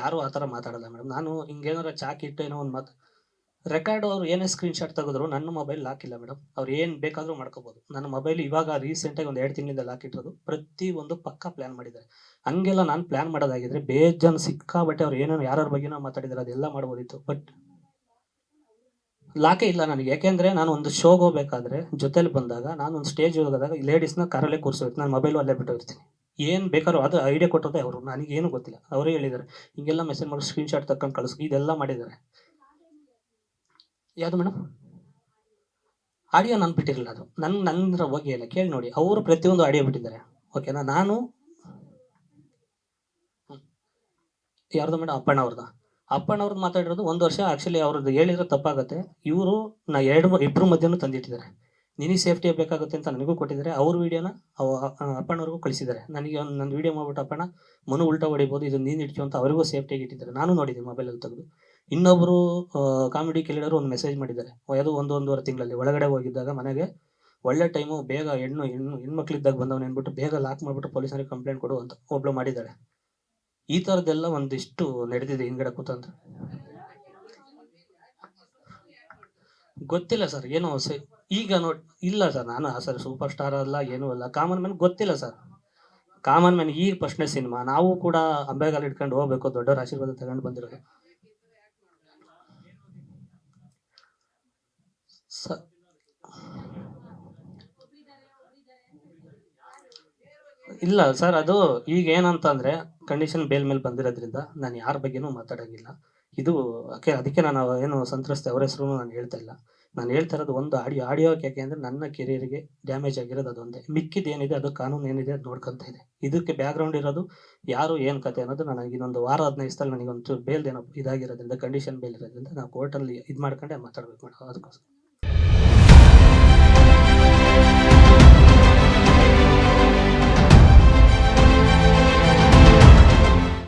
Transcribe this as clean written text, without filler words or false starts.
ಯಾರು ಆ ಥರ ಮಾತಾಡಲ್ಲ ಮೇಡಮ್. ನಾನು ಹಿಂಗೇನಾರ ಚಾಕಿಟ್ಟು ಏನೋ ಒಂದು ಮಾತು ರೆಕಾರ್ಡು ಅವ್ರು ಏನೇ ಸ್ಕ್ರೀನ್‌ಶಾಟ್ ತೆಗೆದ್ರು ನನ್ನ ಮೊಬೈಲ್ ಲಾಕ್ ಇಲ್ಲ ಮೇಡಮ್. ಅವ್ರು ಏನು ಬೇಕಾದ್ರೂ ಮಾಡ್ಕೋಬೋದು. ನನ್ನ ಮೊಬೈಲ್ ಇವಾಗ ರೀಸೆಂಟಾಗಿ ಒಂದು 2 ತಿಂಗಳಿಂದ ಲಾಕ್ ಇಟ್ಟಿರೋದು. ಪ್ರತಿ ಒಂದು ಪಕ್ಕಾ ಪ್ಲಾನ್ ಮಾಡಿದ್ದಾರೆ. ಹಂಗೆಲ್ಲ ನಾನು ಪ್ಲಾನ್ ಮಾಡೋದಾಗಿದ್ರೆ ಬೇಜಾನ್ ಸಿಕ್ಕಾಪಟ್ಟೆ ಅವ್ರು ಏನೇನೋ ಯಾರ್ಯಾರ ಬಗ್ಗೆನೋ ಮಾತಾಡಿದ್ದಾರೆ ಅದೆಲ್ಲ ಮಾಡ್ಬೋದಿತ್ತು. ಬಟ್ ಲಾಕೇ ಇಲ್ಲ ನನಗೆ. ಯಾಕೆಂದ್ರೆ ನಾನು ಒಂದು ಶೋಗೆ ಹೋಗ್ಬೇಕಾದ್ರೆ ಜೊತೆಲಿ ಬಂದಾಗ ನಾನು ಒಂದು ಸ್ಟೇಜ್‌ಗೆ ಹೋದಾಗ ಲೇಡೀಸ್‌ನ ಕಾರಲ್ಲೇ ಕೂರಿಸೋಯ್ತು. ನನ್ನ ಮೊಬೈಲು ಅಲ್ಲೇ ಬಿಟ್ಟೋಗಿರ್ತೀನಿ. ಏನು ಬೇಕಾದ್ರೂ ಅದು ಐಡಿಯಾ ಕೊಟ್ಟದ್ದೇ ಅವರು. ನನಗೇನು ಗೊತ್ತಿಲ್ಲ. ಅವರೇ ಹೇಳಿದ್ದಾರೆ. ಹಿಂಗೆಲ್ಲ ಮೆಸೇಜ್ ಮಾಡಿ ಸ್ಕ್ರೀನ್‌ಶಾಟ್ ತಕ್ಕೊಂಡು ಕಳಿಸು. ಇದೆಲ್ಲ ಮಾಡಿದ್ದಾರೆ. ಯಾವ್ದು ಮೇಡಮ್? ಆಡಿಯೋ ನಾನು ಬಿಟ್ಟಿರಲಿಲ್ಲ ಅದು. ನನ್ನ ಹೋಗಿ ಎಲ್ಲ ಕೇಳಿ ನೋಡಿ. ಅವರು ಪ್ರತಿಯೊಂದು ಆಡಿಯೋ ಬಿಟ್ಟಿದ್ದಾರೆ. ಓಕೆನಾ? ನಾನು ಯಾರ್ದು ಮೇಡಮ್? ಅಪ್ಪಣ್ಣ ಅವ್ರದ್ದು. ಅಪ್ಪಣ್ಣ ಅವ್ರದ್ದು ಮಾತಾಡಿರೋದು 1 ವರ್ಷ ಆ್ಯಕ್ಚುಲಿ ಅವ್ರದ್ದು ಹೇಳಿದ್ರೆ ತಪ್ಪಾಗುತ್ತೆ. ಇವರು ಇಬ್ರ ಮಧ್ಯನೂ ತಂದಿಟ್ಟಿದ್ದಾರೆ. ನಿನಗೆ ಸೇಫ್ಟಿ ಬೇಕಾಗುತ್ತೆ ಅಂತ ನನಗೂ ಕೊಟ್ಟಿದ್ದಾರೆ. ಅವ್ರ ವಿಡಿಯೋನ ಅಪ್ಪಣ್ಣವ್ರಿಗೂ ಕಳಿಸಿದ್ದಾರೆ. ನನಗೆ ನಂದು ವಿಡಿಯೋ ಮಾಡ್ಬಿಟ್ಟು ಅಪ್ಪಣ್ಣ ಮನು ಉಲ್ಟಾ ಹೊಡಿಬೋದು ಇದನ್ನ ನೀನು ಇಟ್ಕೊ ಅಂತ ಅವರಿಗೂ ಸೇಫ್ಟಿಯಾಗಿ ಇಟ್ಟಿದ್ದಾರೆ. ನಾನು ನೋಡಿದ್ದೀನಿ ಮೊಬೈಲಲ್ಲಿ ತೆಗೆದು. ಇನ್ನೊಬ್ಬರು ಕಾಮಿಡಿ ಕಿಲಾಡಿಯವರು ಒಂದು ಮೆಸೇಜ್ ಮಾಡಿದ್ದಾರೆ. ಅದು 1-1.5 ತಿಂಗಳಲ್ಲಿ ಒಳಗಡೆ ಹೋಗಿದ್ದಾಗ ಮನೆಗೆ ಒಳ್ಳೆ ಟೈಮು ಬೇಗ ಹೆಣ್ಮಕ್ಳಿದ್ದಾಗ ಬಂದವನು ಅಂದ್ಬಿಟ್ಟು ಬೇಗ ಲಾಕ್ ಮಾಡಿಬಿಟ್ಟು ಪೊಲೀಸರಿಗೆ ಕಂಪ್ಲೇಂಟ್ ಕೊಡು ಅಂತ ಒಬ್ಳು ಮಾಡಿದ್ದಾಳೆ. ಈ ಥರದ್ದೆಲ್ಲ ಒಂದಿಷ್ಟು ನಡೆದಿದೆ ಹಿಂದ್ಗಡೆ ಕೂತಂತ. ಗೊತ್ತಿಲ್ಲ ಸರ್. ಏನೋ ಈಗ ಇಲ್ಲ ಸರ್. ನಾನು ಸರ್ ಸೂಪರ್ ಸ್ಟಾರ್ ಅಲ್ಲ, ಏನೂ ಅಲ್ಲ. ಕಾಮನ್ ಮ್ಯಾನ್ ಗೊತ್ತಿಲ್ಲ ಸರ್. ಕಾಮನ್ ಮ್ಯಾನ್ ಈಗ ಫಸ್ಟ್‌ನೇ ಸಿನಿಮಾ. ನಾವು ಕೂಡ ಅಂಬೆಗಾಲು ಇಟ್ಕೊಂಡು ಹೋಗ್ಬೇಕು. ದೊಡ್ಡವರ ಆಶೀರ್ವಾದ ತಗೊಂಡು ಬಂದಿರೋದು. ಸ ಇಲ್ಲ ಸರ್. ಅದು ಈಗ ಏನಂತಂದ್ರೆ ಕಂಡೀಷನ್ ಬೇಲ್ ಮೇಲೆ ಬಂದಿರೋದ್ರಿಂದ ನಾನು ಯಾರ ಬಗ್ಗೆನೂ ಮಾತಾಡಂಗಿಲ್ಲ. ಇದು ಅದಕ್ಕೆ ನಾನು ಏನು ಸಂತ್ರಸ್ತೆ ಅವ್ರ ಹೆಸರುನು ನಾನು ಹೇಳ್ತಾ ಇಲ್ಲ. ನಾನು ಹೇಳ್ತಾ ಇರೋದು ಒಂದು ಆಡಿಯೋಕ್ಕೆ. ಯಾಕೆ ಅಂದ್ರೆ ನನ್ನ ಕೆರಿಯರ್‌ಗೆ ಡ್ಯಾಮೇಜ್ ಆಗಿರೋದು ಅದೊಂದೇ. ಮಿಕ್ಕಿದ್ದೇನಿದೆ ಅದು ಕಾನೂನು ಏನಿದೆ ಅದು ನೋಡ್ಕೊಂತ ಇದೆ. ಇದಕ್ಕೆ ಬ್ಯಾಕ್‌ಗ್ರೌಂಡ್ ಇರೋದು ಯಾರು ಏನು ಕತೆ ಅನ್ನೋದು ನನಗೆ ಇನ್ನೊಂದು ವಾರ 15 ದಿವಸದಲ್ಲಿ ನನಗೆ ಒಂಚೂರು ಬೇಲ್‌ದೇನೋ ಇದಾಗಿರೋದ್ರಿಂದ ಕಂಡೀಷನ್ ಬೇಲ್ ಇರೋದ್ರಿಂದ ನಾವು ಕೋರ್ಟಲ್ಲಿ ಇದು ಮಾಡ್ಕೊಂಡೆ ಮಾತಾಡ್ಬೇಕು ಮೇಡಮ್ ಅದಕ್ಕೋಸ್ಕರ.